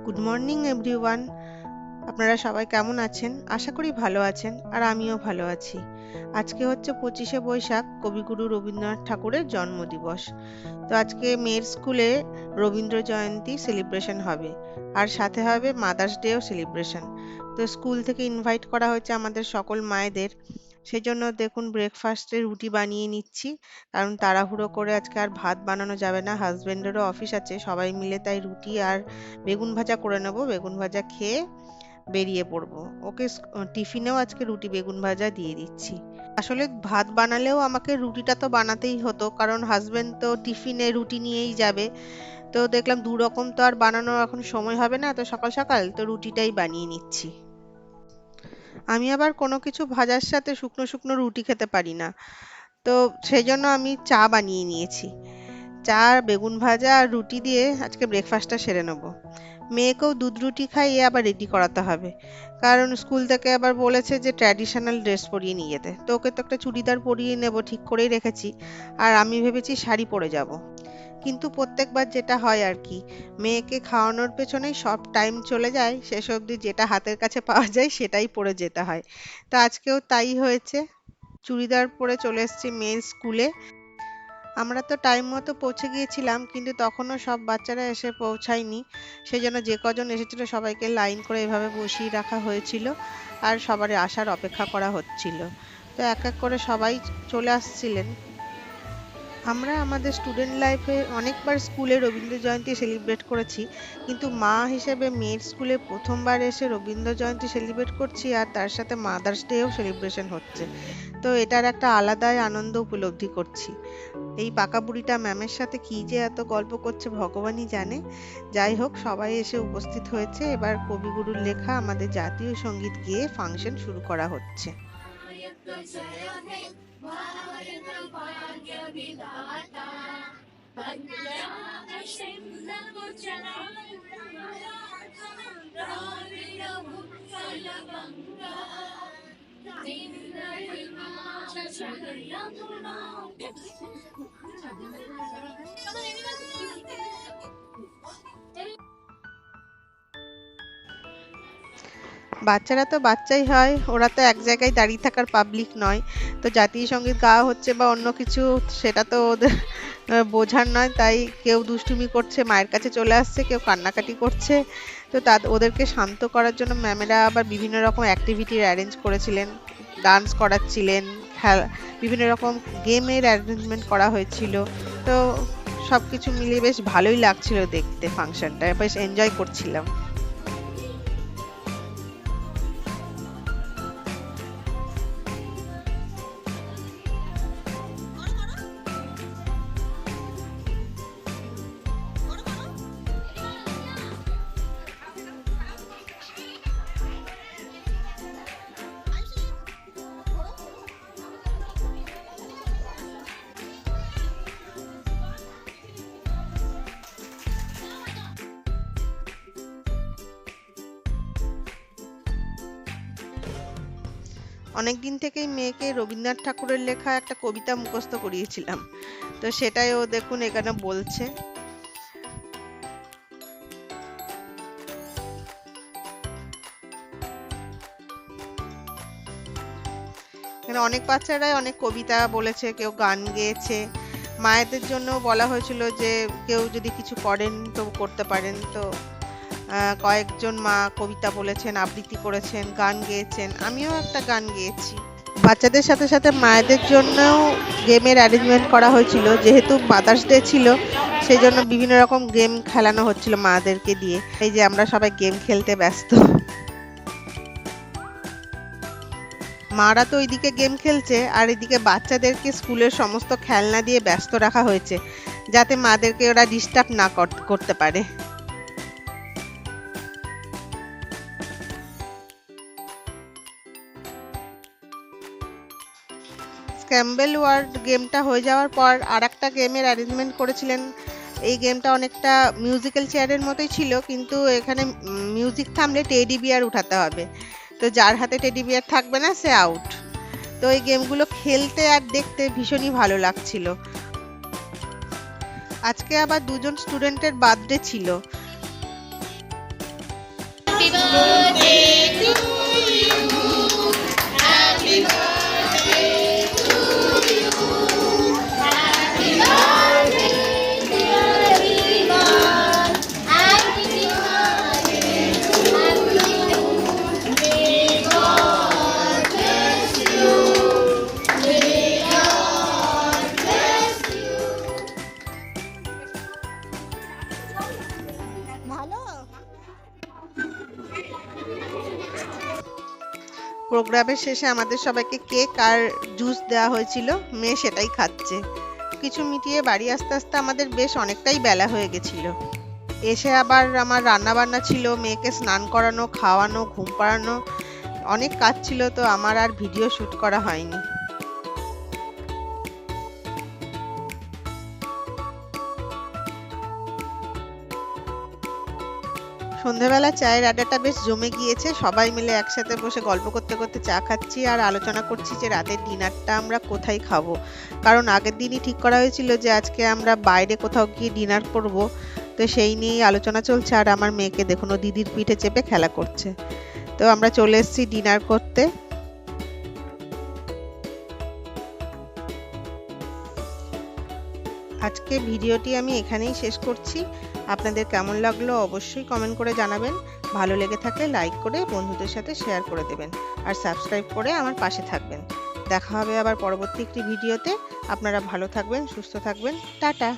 Good morning everyone. আপনারা সবাই কেমন আছেন? আশা করি ভালো আছেন, আর আমিও ভালো আছি। আজকে হচ্ছে 25শে বৈশাখ, কবিগুরু রবীন্দ্রনাথ ঠাকুরের জন্মদিবস। তো আজকে মেয়ের স্কুলে রবীন্দ্র জয়ন্তী সেলিব্রেশন হবে, আর সাথে হবে মাদার্স ডেও সেলিব্রেশন। তো স্কুল থেকে ইনভাইট করা হয়েছে আমাদের সকল মায়েদের। সেই জন্য দেখুন ব্রেকফাস্টে রুটি বানিয়ে নিচ্ছি, কারণ তাড়াহুড়ো করে আজকে আর ভাত বানানো যাবে না, হাজবেন্ডেরও অফিস আছে। সবাই মিলে তাই রুটি আর বেগুন ভাজা করে নেব, বেগুন ভাজা খেয়ে বেরিয়ে পড়বো। ওকে টিফিনেও আজকে রুটি বেগুন ভাজা দিয়ে দিচ্ছি। আসলে ভাত বানালেও আমাকে রুটিটা তো বানাতেই হতো, কারণ হাজবেন্ড তো টিফিনে রুটি নিয়েই যাবে। তো দেখলাম দু রকম তো আর বানানো এখন সময় হবে না, তো সকাল সকাল তো রুটিটাই বানিয়ে নিচ্ছি। আমি আবার কোনো কিছু ভাজার সাথে শুকনো শুকনো রুটি খেতে পারি না, তো সেই জন্য আমি চা বানিয়ে নিয়েছি। চা আর বেগুন ভাজা আর রুটি দিয়ে আজকে ব্রেকফাস্টটা সেরে নেব। মেয়েকেও দুধ রুটি খাইয়ে আবার রেডি করাতে হবে, কারণ স্কুল থেকে আবার বলেছে যে ট্র্যাডিশনাল ড্রেস পরিয়ে নিয়ে যেতে। তো ওকে তো একটা চুড়িদার পরিয়ে নেব ঠিক করেই রেখেছি, আর আমি ভেবেছি শাড়ি পরে যাব। কিন্তু প্রত্যেকবার যেটা হয় আর কি, মেয়েকে খাওয়ানোর পেছনেই সব টাইম চলে যায়, শেষ অবধি যেটা হাতের কাছে পাওয়া যায় সেটাই পরে যেতে হয়। তো আজকেও তাই হয়েছে, চুড়িদার পরে চলে এসেছি মেয়ের স্কুলে। আমরা তো টাইম মতো পৌঁছে গিয়েছিলাম, কিন্তু তখনও সব বাচ্চারা এসে পৌঁছায়নি। সেই জন্য যে কজন এসেছিল সবাইকে লাইন করে এভাবে বসিয়ে রাখা হয়েছিল, আর সবার আসার অপেক্ষা করা হচ্ছিল। তো এক এক করে সবাই চলে আসছিলেন। আমরা আমাদের স্টুডেন্ট লাইফে অনেকবার স্কুলে রবীন্দ্র জয়ন্তী সেলিব্রেট করেছি, কিন্তু মা হিসেবে মেয়ের স্কুলে প্রথমবার এসে রবীন্দ্র জয়ন্তী সেলিব্রেট করছি, আর তার সাথে মাদার্স ডেও সেলিব্রেশন হচ্ছে। তো এটার একটা আলাদাই আনন্দ উপলব্ধি করছি। এই পাকা বুড়িটা ম্যামের সাথে কি যে এত গল্প করছে ভগবানই জানে। যাই হোক, সবাই এসে উপস্থিত হয়েছে। এবার কবিগুরুর লেখা আমাদের জাতীয় সঙ্গীত গেয়ে ফাংশন শুরু করা হচ্ছে। বাচ্চারা তো বাচ্চাই হয়, ওরা তো এক জায়গায় দাঁড়িয়ে থাকার পাবলিক নয়। তো জাতীয় সঙ্গীত গাওয়া হচ্ছে বা অন্য কিছু, সেটা তো ওদের বোঝার নয়। তাই কেউ দুষ্টুমি করছে, মায়ের কাছে চলে আসছে, কেউ কান্নাকাটি করছে। তো ওদেরকে শান্ত করার জন্য ম্যামেরা আবার বিভিন্ন রকম অ্যাক্টিভিটির অ্যারেঞ্জ করেছিলেন, ডান্স করাচ্ছিলেন, খেলা, বিভিন্ন রকম গেমের অ্যারেঞ্জমেন্ট করা হয়েছিল। তো সব কিছু মিলিয়ে বেশ ভালোই লাগছিল দেখতে, ফাংশনটা বেশ এনজয় করছিলাম। অনেকদিন থেকেই মেয়েকে রবীন্দ্রনাথ ঠাকুরের লেখা একটা কবিতা মুখস্থ করিয়েছিলাম, তো সেটাই ও দেখুন এখানে বলছে। এখানে অনেক বাচ্চারাই অনেক কবিতা বলেছে, কেউ গান গেয়েছে। মায়েদের জন্য বলা হয়েছিল যে কেউ যদি কিছু করেন তো করতে পারেন। তো কয়েকজন মা কবিতা বলেছেন, আবৃত্তি করেছেন, গান গেয়েছেন। আমিও একটা গান গেয়েছি। বাচ্চাদের সাথে সাথে মায়েদের জন্যও গেমের অ্যারেঞ্জমেন্ট করা হয়েছিল, যেহেতু মাদার্স ডে ছিল। সেই জন্য বিভিন্ন রকম গেম খেলানো হচ্ছিল মাদেরকে দিয়ে। এই যে আমরা সবাই গেম খেলতে ব্যস্ত। মারা তো ওইদিকে গেম খেলছে, আর এদিকে বাচ্চাদেরকে স্কুলের সমস্ত খেলনা দিয়ে ব্যস্ত রাখা হয়েছে, যাতে মাদেরকে ওরা ডিস্টার্ব না করতে পারে। স্ক্র্যাম্বল ওয়ার্ড গেমটা হয়ে যাওয়ার পর আর একটা গেমের অ্যারেঞ্জমেন্ট করেছিলেন। এই গেমটা অনেকটা মিউজিক্যাল চেয়ারের মতোই ছিল, কিন্তু এখানে মিউজিক থামলে টেডি বিয়ার উঠাতে হবে। তো যার হাতে টেডি বিয়ার থাকবে না সে আউট। তো এই গেমগুলো খেলতে আর দেখতে ভীষণই ভালো লাগছিল। আজকে আবার দুজন স্টুডেন্টের বার্থডে ছিল। প্রোগ্রামের শেষে আমাদের সবাইকে কেক আর জুস দেওয়া হয়েছিল, মেয়ে সেটাই খাচ্ছে। কিছু মিটিয়ে বাড়ি আস্তে আস্তে আমাদের বেশ অনেকটাই বেলা হয়ে গেছিল। এসে আবার আমার রান্না বান্না ছিল, মেয়েকে স্নান করানো, খাওয়ানো, ঘুম পাড়ানো, অনেক কাজ ছিল, তো আমার আর ভিডিও শুট করা হয়নি। সন্ধ্যাবেলা চায়ের আড্ডাটা বেশ জমে গিয়েছে, সবাই মিলে একসাথে বসে গল্প করতে করতে চা খাচ্ছি আর আলোচনা করছি যে রাতের ডিনারটা আমরা কোথায় খাবো। কারণ আগের দিনই ঠিক করা হয়েছিল যে আজকে আমরা বাইরে কোথাও গিয়ে ডিনার করব, তো সেই নিয়েই আলোচনা চলছে। আর আমার মেয়েকে দেখুন, ও দিদির পিঠে চেপে খেলা করছে। তো আমরা চলে এসেছি ডিনার করতে। আজকে ভিডিওটি আমি এখানেই শেষ করছি। আপনাদের কেমন লাগলো অবশ্যই কমেন্ট করে জানাবেন। ভালো লেগে থাকলে লাইক করে বন্ধুদের সাথে শেয়ার করে দেবেন আর সাবস্ক্রাইব করে আমার পাশে থাকবেন। দেখা হবে আবার পরবর্তী একটি ভিডিওতে। আপনারা ভালো থাকবেন, সুস্থ থাকবেন। টাটা।